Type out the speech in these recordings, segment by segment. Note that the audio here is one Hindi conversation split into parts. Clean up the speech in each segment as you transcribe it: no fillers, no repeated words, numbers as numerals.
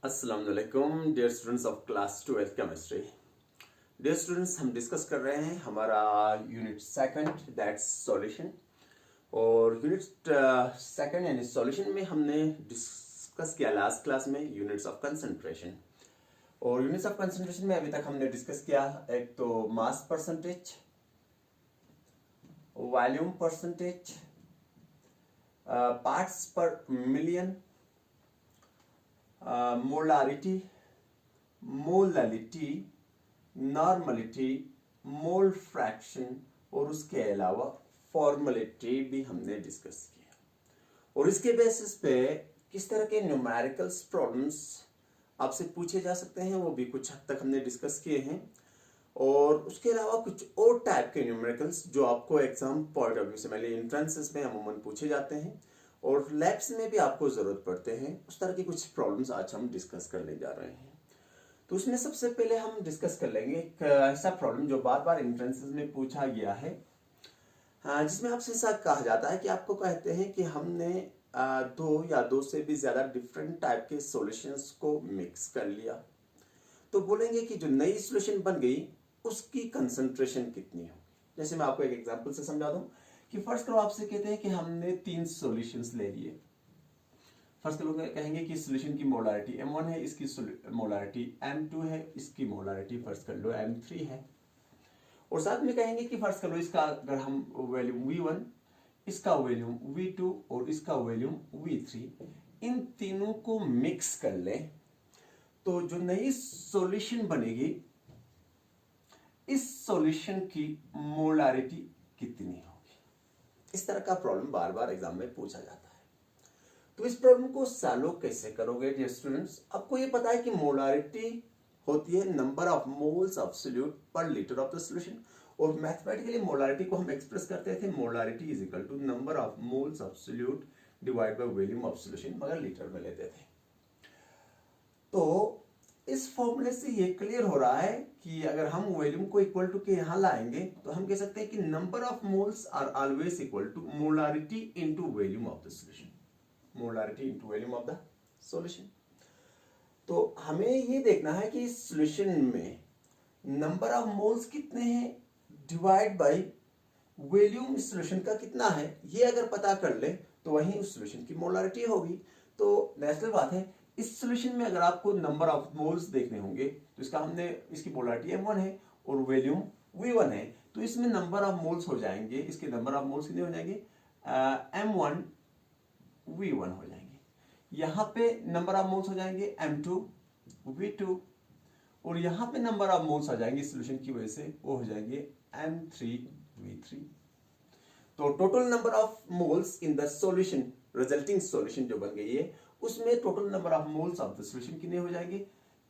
अस्सलामुअलैकुम dear students of class 12th chemistry. Dear students, हम डिस्कस कर रहे हैं हमारा यूनिट सेकंड दैट्स सॉल्यूशन। और यूनिट सेकंड यानी सॉल्यूशन में हमने डिस्कस किया लास्ट क्लास में यूनिट्स ऑफ कंसंट्रेशन। और यूनिट्स ऑफ कंसंट्रेशन में अभी तक हमने डिस्कस किया एक तो mass percentage, volume percentage, parts per million, molarity, molality, normality, mole fraction और उसके अलावा फॉर्मलिटी भी हमने डिस्कस किया। और इसके बेसिस पे किस तरह के न्यूमेरिकल्स प्रॉब्लम्स आपसे पूछे जा सकते हैं वो भी कुछ हद तक हमने डिस्कस किए हैं। और उसके अलावा कुछ और टाइप के न्यूमेरिकल्स जो आपको एग्जाम पॉइंट ऑफ व्यू से पहले एंट्रेंसेस में अमूमन पूछे जाते हैं और लैब्स में भी आपको जरूरत पड़ते हैं, उस तरह की कुछ प्रॉब्लम्स आज हम डिस्कस करने जा रहे हैं। तो उसमें सबसे पहले हम डिस्कस कर लेंगे एक ऐसा प्रॉब्लम जो बार बार एंट्रेंसेस में पूछा गया है, जिसमें आपसे ऐसा कहा जाता है कि आपको कहते हैं कि हमने दो या दो से भी ज्यादा डिफरेंट टाइप के सॉल्यूशंस को मिक्स कर लिया। तो बोलेंगे कि जो नई सॉल्यूशन बन गई उसकी कंसंट्रेशन कितनी होगी। जैसे मैं आपको एक एग्जांपल से समझा दूं कि फर्स्ट करो आपसे कहते हैं कि हमने 3 सॉल्यूशंस ले लिए। फर्स्ट करो कहेंगे कि सॉल्यूशन की मोलारिटी M1 है, इसकी मोलारिटी M2 है, इसकी मोलारिटी फर्स्ट कर लो M3 है। और साथ में कहेंगे कि फर्स्ट कर लो इसका अगर हम वैल्यूम V1, इसका वैल्यूम V2 और इसका वैल्यूम V3, इन तीनों को मिक्स कर लें तो जो नई सॉल्यूशन बनेगी इस सॉल्यूशन की मोलारिटी कितनी होगी। इस तरह का प्रॉब्लम बार बार एग्जाम में पूछा जाता है। तो इस प्रॉब्लम को सॉल्व कैसे करोगे डियर स्टूडेंट्स। आपको ये पता है कि मोलारिटी होती है number of moles of solute per litre of the solution. और मैथमेटिकली मोलारिटी को हम एक्सप्रेस करते थे molarity is equal to number of moles of solute divide by volume of solution, मगर लीटर में लेते थे। तो इस फॉर्मूले से ये क्लियर हो रहा है कि अगर हम वॉल्यूम को इक्वल टू के यहां लाएंगे तो हम कह सकते हैं कि number of moles are always equal to molarity into volume of the solution, molarity into volume of the solution. तो हमें ये देखना है कि इस सॉल्यूशन में नंबर ऑफ मोल्स कितने हैं डिवाइड बाय वॉल्यूम इस सॉल्यूशन का कितना है, ये अगर पता कर ले तो वही उस सॉल्यूशन की मोलारिटी होगी। तो नेचुरल बात है इस सॉल्यूशन में अगर आपको नंबर ऑफ मोल्स देखने होंगे तो इसका हमने इसकी मोलारिटी M1 है और वॉल्यूम V1 है, तो इसमें नंबर ऑफ मोल्स हो जाएंगे, इसके नंबर ऑफ मोल्स कितने हो जाएंगे M1 V1 हो जाएंगे। यहां पे नंबर ऑफ मोल्स हो जाएंगे M2 V2 और यहां पे नंबर ऑफ मोल्स आ जाएंगे इस सॉल्यूशन की वजह से वो हो जाएंगे M3 V3। तो total number of moles in the solution, resulting solution जो बन गई है उसमें total number of moles of the solution कितने हो जाएंगे,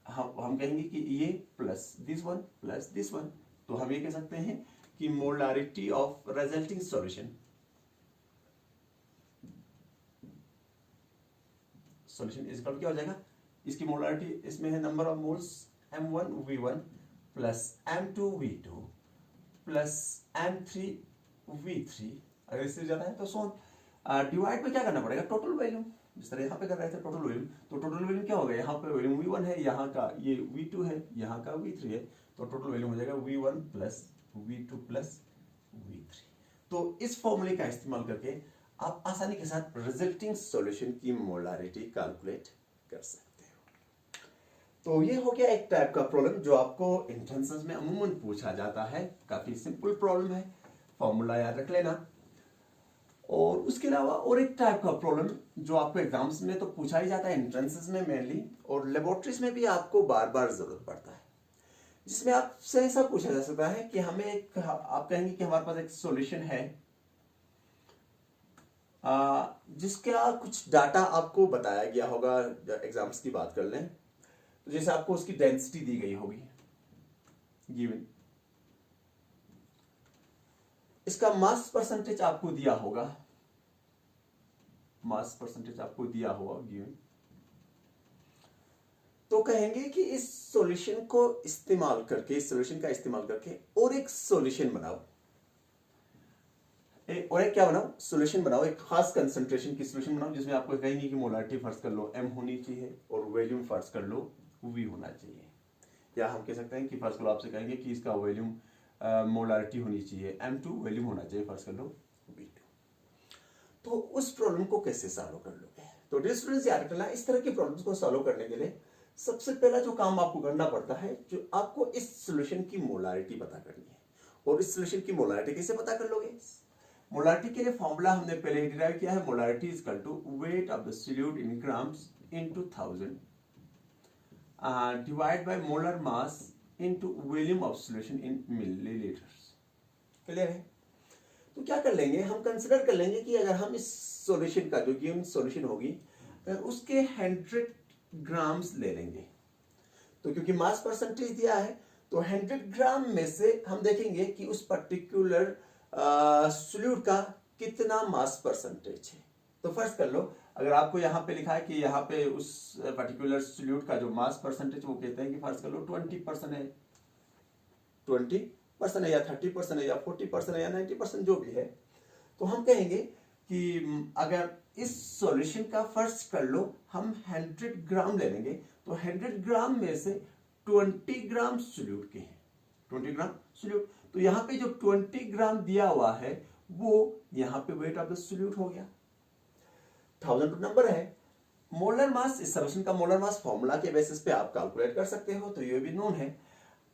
हम कहेंगे कि ये प्लस दिस वन। तो हम ये कह सकते हैं कि molarity of resulting solution is equal क्या हो जाएगा, इसकी मोलारिटी इसमें है number of moles M1 V1 plus M2 V2 plus M3 V3। अगर इससे ज्यादा है तो सोन डिवाइड पे क्या करना पड़ेगा टोटल वॉल्यूम, जिस तरह यहाँ पे कर रहे थे टोटल वॉल्यूम। तो टोटल वॉल्यूम क्या होगा, यहाँ पे वॉल्यूम V1 है, यहाँ का ये V2 है, यहाँ का V3 है, तो टोटल वॉल्यूम हो जाएगा V1 plus V2 plus V3। तो इस फॉर्मूले का इस्तेमाल करके आप आसानी के साथ रिजल्टिंग सॉल्यूशन की मोलारिटी कैलकुलेट कर सकते हो। तो ये हो गया एक टाइप का प्रॉब्लम जो आपको एंट्रेंसेस में अमूमन पूछा जाता है। काफी सिंपल प्रॉब्लम है, फॉर्मूला याद रख लेना। और उसके अलावा और एक टाइप का प्रॉब्लम जो आपको एग्जाम्स में तो पूछा ही जाता है एंट्रेंसेस में मेनली, और लेबोरेटरीज में भी आपको बार बार जरूरत पड़ता है, जिसमें आपसे ऐसा पूछा जा सकता है कि हमें एक, आप कहेंगे कि हमारे पास एक सॉल्यूशन है जिसका कुछ डाटा आपको बताया गया होगा। एग्जाम्स की बात कर लें तो जैसे आपको उसकी डेंसिटी दी गई होगी गिवन, इसका मास परसेंटेज आपको दिया होगा, मास परसेंटेज आपको दिया होगा गिवन। तो कहेंगे कि इस सॉल्यूशन को इस्तेमाल करके, इस सॉल्यूशन का इस्तेमाल करके और एक सॉल्यूशन बनाओ, और एक क्या बनाओ, सॉल्यूशन बनाओ, एक खास कंसंट्रेशन की सॉल्यूशन बनाओ जिसमें आपको कहेंगे कि मोलारिटी फर्स्ट कर लो M होनी चाहिए और वॉल्यूम फर्स्ट कर लो V होना चाहिए, या हम कह सकते हैं कि फर्स्ट कर लो आपसे कहेंगे कि इसका वॉल्यूम मोलारिटी होनी चाहिए M2, वॉल्यूम होना चाहिए फर्स्ट कर लो V2। तो उस प्रॉब्लम को कैसे सॉल्व कर लोगे? तो डियर स्टूडेंट्स याद रखना, इस तरह की प्रॉब्लम्स को सॉल्व करने के लिए सबसे पहला जो काम आपको करना पड़ता है, जो आपको इस सॉल्यूशन की मोलारिटी पता करनी है। और इस सॉल्यूशन की मोलारिटी कैसे पता कर लोगे? मोलारिटी के लिए फॉर्मूला हमने पहले ही डिराइव किया है, molarity is equal to weight of the solute in grams into 1000 divide by molar mass into volume of solution in millilitres. Clear है? तो क्या कर लेंगे, हम कंसिडर कर लेंगे कि अगर हम इस सॉल्यूशन का जो गिवन सॉल्यूशन होगी उसके 100 ग्राम्स ले लेंगे, तो क्योंकि मास परसेंटेज दिया है तो 100 ग्राम में से हम देखेंगे कि उस पर्टिकुलर सॉल्यूट का कितना मास परसेंटेज है। तो फर्स्ट कर लो, अगर आपको यहाँ पे लिखा है कि यहाँ पे उस पर्टिकुलर सॉल्यूट का जो मास परसेंटेज वो कहते हैं कि फर्स्ट कर लो 20% है, 20% है या 30% है या 40% है या 90% जो भी है, तो हम कहेंगे कि अगर इस सॉल्यूशन का फर्स्ट कर लो हम 100 ग्राम ले लेंगे, तो 100 ग्राम में से 20 ग्राम सॉल्यूट के हैं, 20 ग्राम सॉल्यूट। तो यहाँ पे जो 20 ग्राम दिया हुआ है वो यहाँ पे वेट ऑफ द सॉल्यूट हो गया। 1000 नंबर है। मोलर मास, इस सॉल्यूशन का मोलर मास फॉर्मूला के बेसिस पे आप कैलकुलेट कर सकते हो, तो ये भी नोन है।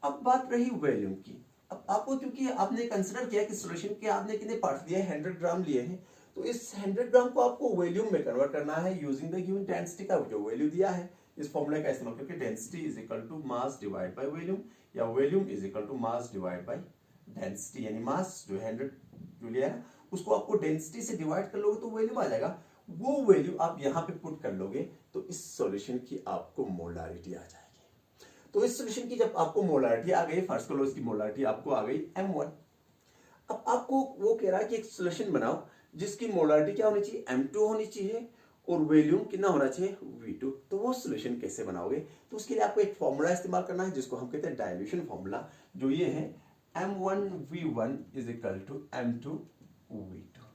अब बात रही वॉल्यूम की। अब आपको, क्योंकि आपने कंसिडर किया कि सॉल्यूशन के आपने कितने पार्ट दिए हैं, 100 ग्राम लिए हैं, तो इस 100 ग्राम को आपको वॉल्यूम में कन्वर्ट करना है यूजिंग द गिवन डेंसिटी का जो वैल्यू दिया है। इस फॉर्मूले का इस्तेमाल करके density is equal to mass divide by volume, या volume is equal to mass divide by density, यानी मास जो 100 जो लिया है उसको आपको डेंसिटी से डिवाइड कर लोगे तो वॉल्यूम आ जाएगा। वो वैल्यू आप यहाँ पे पुट कर लोगे तो इस सॉल्यूशन की आपको मोलारिटी आ जाएगी। तो इस सॉल्यूशन की जब आपको मोलारिटी आ गई, फर्स्ट करो इसकी मोलारिटी आपको आ गई M1। अब आपको वो कह रहा है कि एक सॉल्यूशन बनाओ जिसकी मोलारिटी क्या होनी चाहिए, M2 होनी चाहिए, और वॉल्यूम कितना होना चाहिए, V2। तो वो सॉल्यूशन कैसे बनाओगे? तो उसके लिए आपको एक फॉर्मूला इस्तेमाल करना है जिसको हम कहते हैं डाइल्यूशन फॉर्मूला, जो ये है M1V1 is equal to M2V2,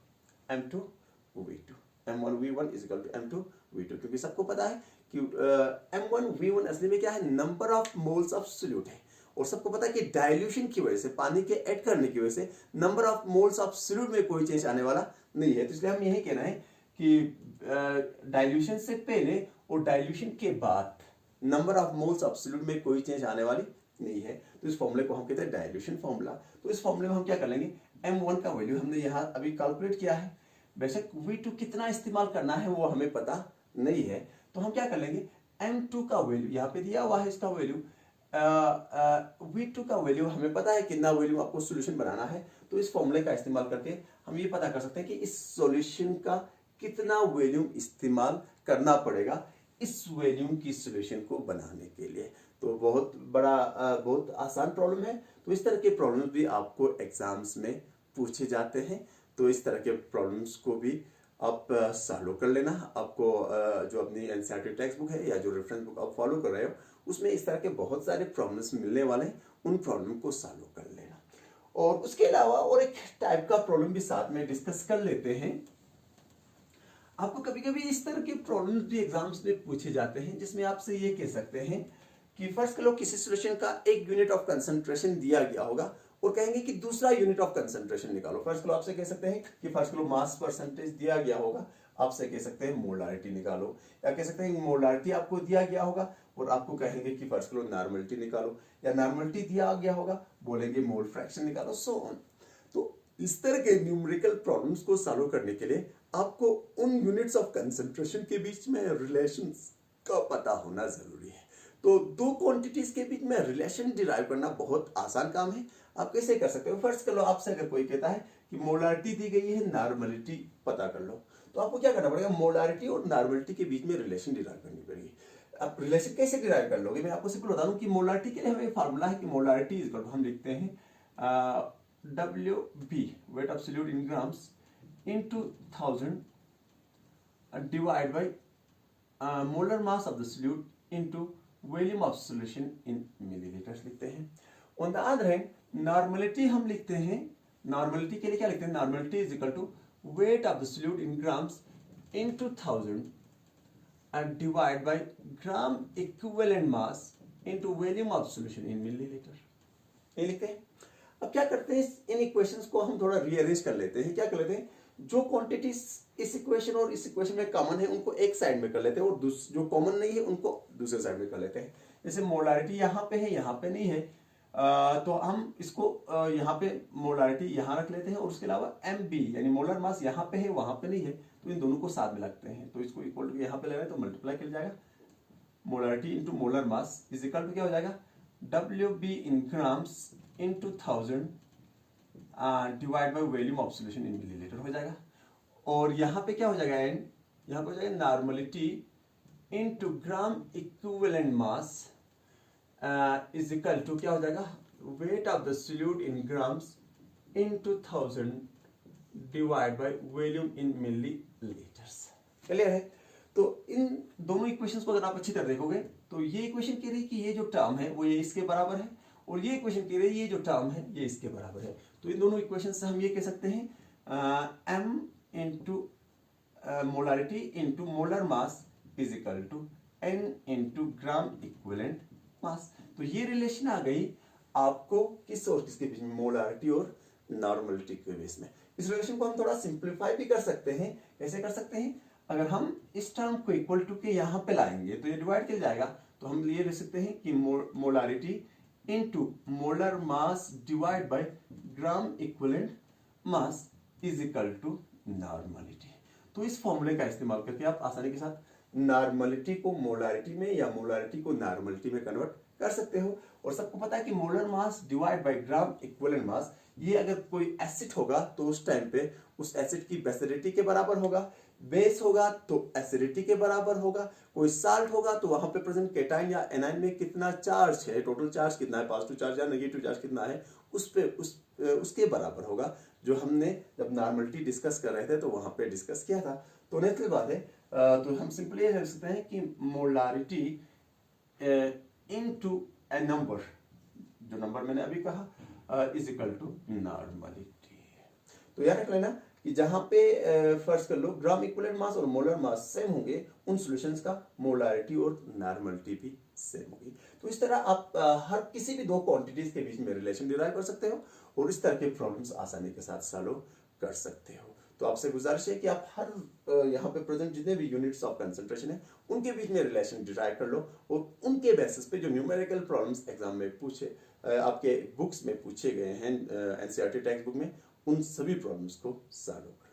M2V2, M1V1 is equal to M2V2। क्योंकि सबको पता है कि M1V1 असली में क्या है, number of moles of solute है, और सबको पता है कि डाइल्यूशन की वजह से, पानी के ऐड करने की वजह से number of moles of solute में कोई चेंज आने वाला नहीं है। तो इसलिए हम यही कहना है कि डाइल्यूशन से पहले और डाइल्यूशन के बाद number of moles of solute में कोई चेंज आने वाली नहीं है। तो इस फॉर्मूले को हम कहते हैं डाइल्यूशन फॉर्मूला। तो इस फॉर्मूले में हम क्या कर लेंगे, M1 का वैल्यू हमने यहाँ अभी कैलकुलेट किया है, बेशक V2 कितना इस्तेमाल करना है वो हमें पता नहीं है, तो हम क्या कर लेंगे, M2 का वैल्यू यहाँ पे दिया हुआ है, इसका वैल्यू V2 का वैल्यू हमें पता है कितना वैल्यू आपको सॉल्यूशन बनाना है। तो इस फॉर्मूले का इस्तेमाल करके हम ये पता कर सकते हैं कि इस सॉल्यूशन का कितना वॉल्यूम इस्तेमाल करना पड़ेगा इस वॉल्यूम की सॉल्यूशन को बनाने के लिए। तो बहुत बड़ा बहुत आसान प्रॉब्लम है। तो इस तरह के प्रॉब्लम्स भी आपको एग्जाम्स में पूछे जाते हैं, तो इस तरह के प्रॉब्लम्स को भी आप सॉल्व कर लेना। आपको जो अपनी एनसीईआरटी टेक्स्ट बुक है या जो रेफरेंस बुक आप फॉलो कर रहे हो उसमें इस तरह के बहुत सारे प्रॉब्लम्स मिलने वाले हैं, उन प्रॉब्लम को सॉल्व कर लेना। और उसके अलावा और एक टाइप का प्रॉब्लम भी साथ में डिस्कस कर लेते हैं। आपको कभी कभी इस तरह के प्रॉब्लम्स भी एग्जाम्स में पूछे जाते हैं जिसमें आपसे ये कह सकते हैं कि फर्स्ट कर लो किसी सॉल्यूशन का एक यूनिट ऑफ कंसंट्रेशन दिया गया होगा और कहेंगे कि दूसरा यूनिट ऑफ कंसंट्रेशन निकालो। फर्स्ट कर लो आपसे कह सकते हैं कि फर्स्ट कर लो मास परसेंटेज दिया गया होगा, आपसे कह सकते हैं मोलारिटी निकालो, या कह सकते हैं मोलारिटी आपको दिया गया होगा और आपको कहेंगे कि फर्स्ट कर लो नॉर्मलिटी निकालो, या नॉर्मलिटी दिया गया होगा बोलेंगे मोल फ्रैक्शन निकालो, सो ऑन। तो इस तरह के न्यूमेरिकल प्रॉब्लम्स को सॉल्व करने के लिए आपको उन यूनिट्स ऑफ कंसंट्रेशन के बीच में रिलेशंस का पता होना जरूरी है। तो दो क्वांटिटीज के बीच में रिलेशन डिराइव करना बहुत आसान काम है। आप कैसे कर सकते हो, फर्स्ट कर लो आपसे अगर कोई कहता है कि मोलारिटी दी गई है, नॉर्मलिटी पता कर लो, तो आपको क्या करना पड़ेगा, मोलारिटी और नॉर्मलिटी के बीच में रिलेशन डिराइव करनी पड़ेगी। अब रिलेशन कैसे डिराइव कर लोगे, मैं आपको सिंपल बता दूं कि मोलारिटी के लिए हमें फार्मूला है कि मोलारिटी इज हम लिखते हैं WB weight of solute in grams into 1000 divided by molar mass of the solute into volume of solution in milliliters लिखते हैं। On the other hand, normality हम लिखते हैं, normality के लिए क्या लिखते हैं, normality is equal to weight of the solute in grams into 1000 divide by gram equivalent mass into volume of solution in millilitre. ये लिखते हैं। अब क्या करते हैं, इन इक्वेशंस को हम थोड़ा रीअरेंज कर लेते हैं। क्या कर लेते हैं, जो क्वांटिटीज इस इक्वेशन और इस इक्वेशन में कॉमन है उनको एक साइड में कर लेते हैं, और जो कॉमन नहीं है उनको दूसरे साइड में कर लेते हैं। जैसे मोलारिटी यहाँ पे है, यहाँ पे नहीं है, तो हम इसको यहाँ पे मोलारिटी यहाँ रख लेते हैं, और उसके अलावा MB यानी मोलर मास यहाँ पे है, वहां पे नहीं है, तो इन दोनों को साथ में लगते हैं। तो इसको इक्वल टू यहाँ पे ले रहे हैं तो मल्टीप्लाई कर जाएगा, molarity into molar mass is equal to क्या हो जाएगा, WB in grams into 1000 divide by volume of solution in millilitre हो जाएगा। और यहाँ पे क्या हो जाएगा, एंड यहाँ पे हो जाएगा normality into gram equivalent mass is equal to क्या हो जाएगा, weight of the solute in grams into 1000 divide by volume in millilitres. Clear है। तो इन दोनों इक्वेशंस को अगर आप अच्छी तरह देखोगे तो ये इक्वेशन कह रही है कि ये जो टर्म है वो ये इसके बराबर है, और ये इक्वेशन कह रही है ये जो टर्म है ये इसके बराबर है। तो इन दोनों इक्वेशन से हम ये कह सकते हैं M into molarity into molar mass is equal to N into gram equivalent mass. तो ये रिलेशन आ गई आपको किस और किसके बीच में, मोलारिटी और नॉर्मलिटी के बीच में। इस रिलेशन को हम थोड़ा सिंप्लीफाई भी कर सकते हैं। कैसे कर सकते हैं, अगर हम इस टर्म को इक्वल टू के यहाँ पे लाएंगे तो ये डिवाइड कर जाएगा, तो हम ये लिख सकते हैं कि molarity into molar mass divide by gram equivalent mass is equal to normality. तो इस फॉर्मूले का इस्तेमाल करके आप आसानी के साथ नॉर्मलिटी को मोलारिटी में या मोलारिटी को नॉर्मलिटी में कन्वर्ट कर सकते हो। और सबको पता है कि molar mass divide by gram equivalent मास, ये अगर कोई एसिड होगा तो उस टाइम पे उस एसिड की बेसिडिटी के बराबर होगा, बेस होगा तो एसिडिटी के बराबर होगा, कोई साल्ट होगा तो वहां पे प्रेजेंट केटाइन या एनाइन में कितना चार्ज है, टोटल चार्ज कितना है, पॉजिटिव चार्ज या नेगेटिव चार्ज कितना है, उस पे उसके बराबर होगा, जो हमने जब नॉर्मलिटी डिस्कस कर रहे थे तो वहां पे डिस्कस किया था। तो नेक्स्ट बात है, तो हम सिंपली ये कह सकते हैं कि मोलारिटी इनटू ए नंबर, जो नंबर मैंने अभी कहा, इज इक्वल टू नॉर्मलिटी। तो याद रख लेना कि जहां पे फर्ज कर लो ग्राम इक्विवेलेंट मास और मोलर मास सेम होंगे, उन सॉल्यूशंस का मोलारिटी और नॉर्मलिटी भी सेम होगी। तो इस तरह आप हर किसी भी दो क्वांटिटीज के बीच में रिलेशन डिराइव कर सकते हो और इस तरह के प्रॉब्लम्स आसानी के साथ सॉल्व कर सकते हो। तो आपसे गुजारिश है कि आप हर यहाँ पे प्रेजेंट जितने भी यूनिट्स ऑफ कंसंट्रेशन है उनके बीच में रिलेशन डिराइव कर लो, और उनके बेसिस पे जो न्यूमेरिकल प्रॉब्लम्स एग्जाम में आपके बुक्स में पूछे गए हैं, NCERT टेक्स्ट बुक में, उन सभी प्रॉब्लम्स को सॉल्व करें।